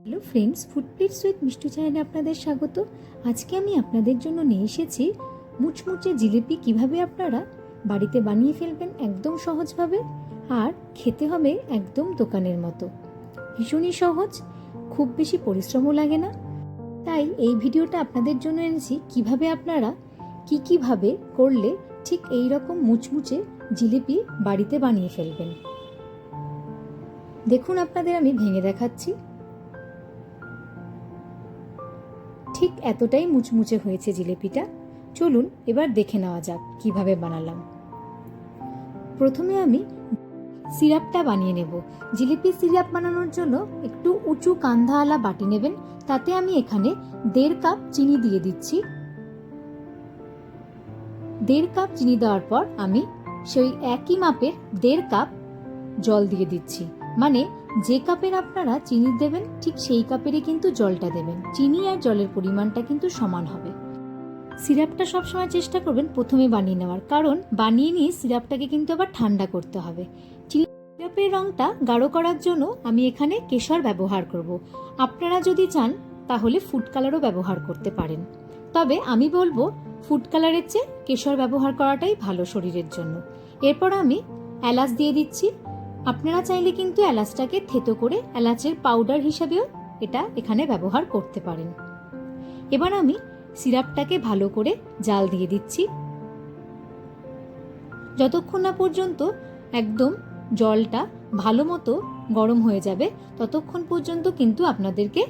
Hello friends, food plates with Mishtu চ্যানেলে আপনাদের স্বাগত। আজকে আমি আপনাদের জন্য নিয়ে এসেছি মুচমুচে জিলিপি কিভাবে আপনারা বাড়িতে বানিয়ে ফেলবেন একদম সহজভাবে, আর খেতে হবে একদম দোকানের মতো। ভীষণই সহজ, খুব বেশি পরিশ্রমও লাগে না। তাই এই ভিডিওটা আপনাদের জন্য এনেছি কিভাবে আপনারা কীভাবে করলে ঠিক এই রকম মুচমুচে জিলিপি বাড়িতে বানিয়ে ফেলবেন। দেখুন, আপনাদের আমি ভেঙে দেখাচ্ছি। ঠিক এতটাই মুচমুচে হয়েছে জিলিপিটা। চলুন এবার দেখে নেওয়া যাক কিভাবে বানালাম। প্রথমে আমি সিরাপটা বানিয়ে নেব। জিলিপি সিরাপ বানানোর জন্য একটু উঁচু কান্ধাওয়ালা বাটি নেবেন। তাতে আমি এখানে 1.5 কাপ চিনি দিয়ে দিচ্ছি। 1.5 কাপ চিনি দেওয়ার পর আমি সেই একই মাপের 1.5 কাপ জল দিয়ে দিচ্ছি। মানে যে কাপের আপনারা চিনি দেবেন ঠিক সেই কাপেরই কিন্তু জলটা দেবেন। চিনি আর জলের পরিমাণটা কিন্তু সমান হবে। সিরাপটা সবসময় চেষ্টা করবেন প্রথমে বানিয়ে নেওয়ার, কারণ বানিয়ে নিয়ে সিরাপটাকে কিন্তু আবার ঠান্ডা করতে হবে। সিরাপের রঙটা গাঢ় করার জন্য আমি এখানে কেশর ব্যবহার করব। আপনারা যদি চান তাহলে ফুড কালারও ব্যবহার করতে পারেন, তবে আমি বলবো ফুড কালারের চেয়ে কেশর ব্যবহার করাটাই ভালো শরীরের জন্য। এরপর আমি এলাচ দিয়ে দিচ্ছি। আপনারা চাইলে কিন্তু এলাচটাকে থেতো করে এলাচের পাউডার হিসাবেও এটা এখানে ব্যবহার করতে পারেন। এবার আমি সিরাপটাকে ভালো করে জাল দিয়ে দিচ্ছি যতক্ষণ না পর্যন্ত একদম জলটা ভালো মতো গরম হয়ে যাবে, ততক্ষণ পর্যন্ত কিন্তু আপনাদেরকে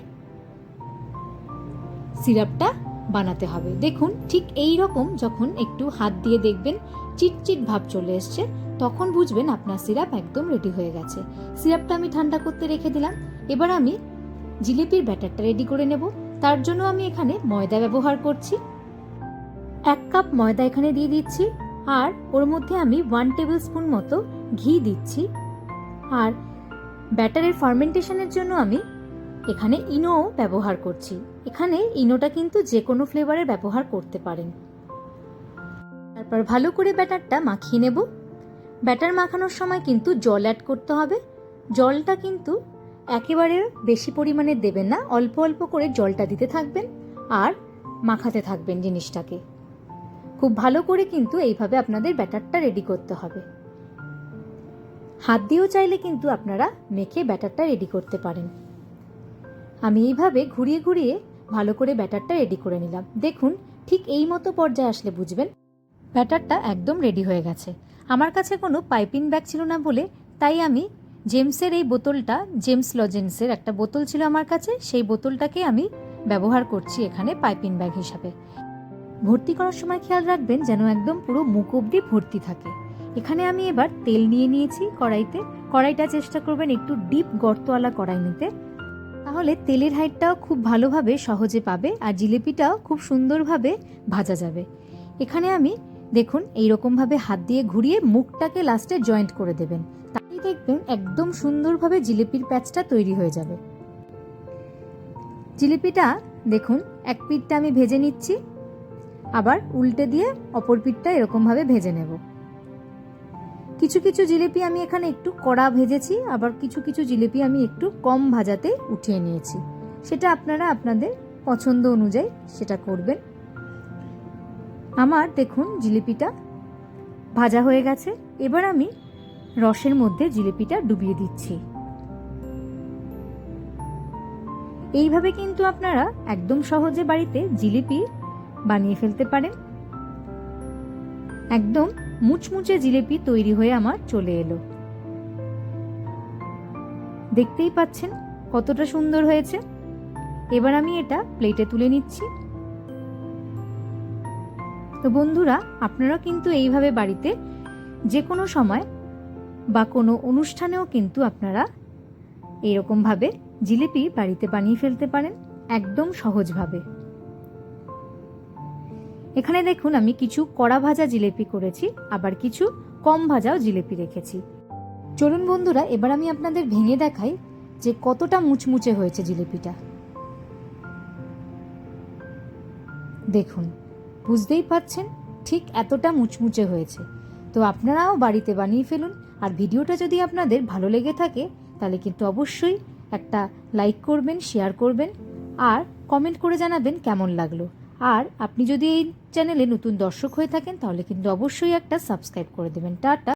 সিরাপটা বানাতে হবে। দেখুন, ঠিক এই রকম যখন একটু হাত দিয়ে দেখবেন চিটচিট ভাব চলে এসছে, তখন বুঝবেন আপনার সিরাপ একদম রেডি হয়ে গেছে। সিরাপটা আমি ঠান্ডা করতে রেখে দিলাম। এবার আমি জিলিপির ব্যাটারটা রেডি করে নেব। তার জন্য আমি এখানে ময়দা ব্যবহার করছি। 1 কাপ ময়দা এখানে দিয়ে দিচ্ছি, আর ওর মধ্যে আমি 1 টেবিল স্পুন মতো ঘি দিচ্ছি। আর ব্যাটারের ফার্মেন্টেশনের জন্য আমি এখানে ইনো ব্যবহার করছি। এখানে ইনোটা কিন্তু যে কোনো ফ্লেভারের ব্যবহার করতে পারেন। তারপর ভালো করে ব্যাটারটা মাখিয়ে নেব। ব্যাটার মাখানোর সময় কিন্তু জল অ্যাড করতে হবে। জলটা কিন্তু একেবারে বেশি পরিমাণে দেবেন না, অল্প অল্প করে জলটা দিতে থাকবেন আর মাখাতে থাকবেন জিনিসটাকে। খুব ভালো করে কিন্তু এইভাবে আপনাদের ব্যাটারটা রেডি করতে হবে। হাত দিয়েও চাইলে কিন্তু আপনারা মেখে ব্যাটারটা রেডি করতে পারেন। আমি এইভাবে ঘুরিয়ে ঘুরিয়ে ভালো করে ব্যাটারটা রেডি করে নিলাম। দেখুন, ঠিক এই মতো পর্যায়ে আসলে বুঝবেন ব্যাটারটা একদম রেডি হয়ে গেছে। আমার কাছে কোনো পাইপিং ব্যাগ ছিল না বলে তাই আমি জেমসের এই বোতলটা, জেমস লজেন্সের একটা বোতল ছিল আমার কাছে, সেই বোতলটাকে আমি ব্যবহার করছি এখানে পাইপিং ব্যাগ হিসাবে। ভর্তি করার সময় খেয়াল রাখবেন যেন একদম পুরো মুখ অবধি ভর্তি থাকে। এখানে আমি এবার তেল নিয়ে নিয়েছি কড়াইতে। কড়াইটা চেষ্টা করবেন একটু ডিপ গর্তওয়ালা কড়াই নিতে, তাহলে তেলের হাইটটাও খুব ভালোভাবে সহজে পাবে আর জিলিপিটাও খুব সুন্দরভাবে ভাজা যাবে। এখানে আমি দেখুন এইরকমভাবে হাত দিয়ে ঘুরিয়ে মুখটাকে লাস্টে জয়েন্ট করে দেবেন, তাই দেখবেন একদম সুন্দরভাবে জিলিপির প্যাচটা তৈরি হয়ে যাবে। জিলিপিটা দেখুন এক পিঠটা আমি ভেজে নিচ্ছি, আবার উল্টে দিয়ে অপর পিঠটা এরকমভাবে ভেজে নেব। কিছু কিছু জিলিপি আমি এখানে একটু কড়া ভেজেছি, আবার কিছু কিছু জিলিপি আমি একটু কম ভাজাতে উঠিয়ে নিয়েছি। সেটা আপনারা আপনাদের পছন্দ অনুযায়ী সেটা করবেন। আমার দেখুন জিলিপিটা ভাজা হয়ে গেছে। এবার আমি রসের মধ্যে জিলিপিটা ডুবিয়ে দিচ্ছি। এইভাবে কিন্তু আপনারা একদম সহজে বাড়িতে জিলিপি বানিয়ে ফেলতে পারেন। একদম মুচমুচে জিলিপি তৈরি হয়ে আমার চলে এলো। দেখতেই পাচ্ছেন কতটা সুন্দর হয়েছে। এবার আমি এটা প্লেটে তুলে নিচ্ছি। তো বন্ধুরা, আপনারা কিন্তু এইভাবে বাড়িতে যে কোনো সময় বা কোনো অনুষ্ঠানেও কিন্তু আপনারা এরকমভাবে জিলিপি বাড়িতে বানিয়ে ফেলতে পারেন একদম সহজভাবে। এখানে দেখুন আমি কিছু কড়া ভাজা জিলিপি করেছি, আবার কিছু কম ভাজাও জিলিপি রেখেছি। চলুন বন্ধুরা, এবার আমি আপনাদের ভেঙে দেখাই যে কতটা মুচমুচে হয়েছে জিলিপিটা। দেখুন, বুঝতেই পাচ্ছেন ঠিক এতটা মুচমুচে হয়েছে। তো আপনারাও বাড়িতে বানিয়ে ফেলুন। আর ভিডিওটা যদি আপনাদের ভালো লেগে থাকে তাহলে কিন্তু অবশ্যই একটা লাইক করবেন, শেয়ার করবেন আর কমেন্ট করে জানাবেন কেমন লাগলো। আর আপনি যদি এই চ্যানেলে নতুন দর্শক হয়ে থাকেন তাহলে কিন্তু অবশ্যই একটা সাবস্ক্রাইব করে দেবেন। টাটা।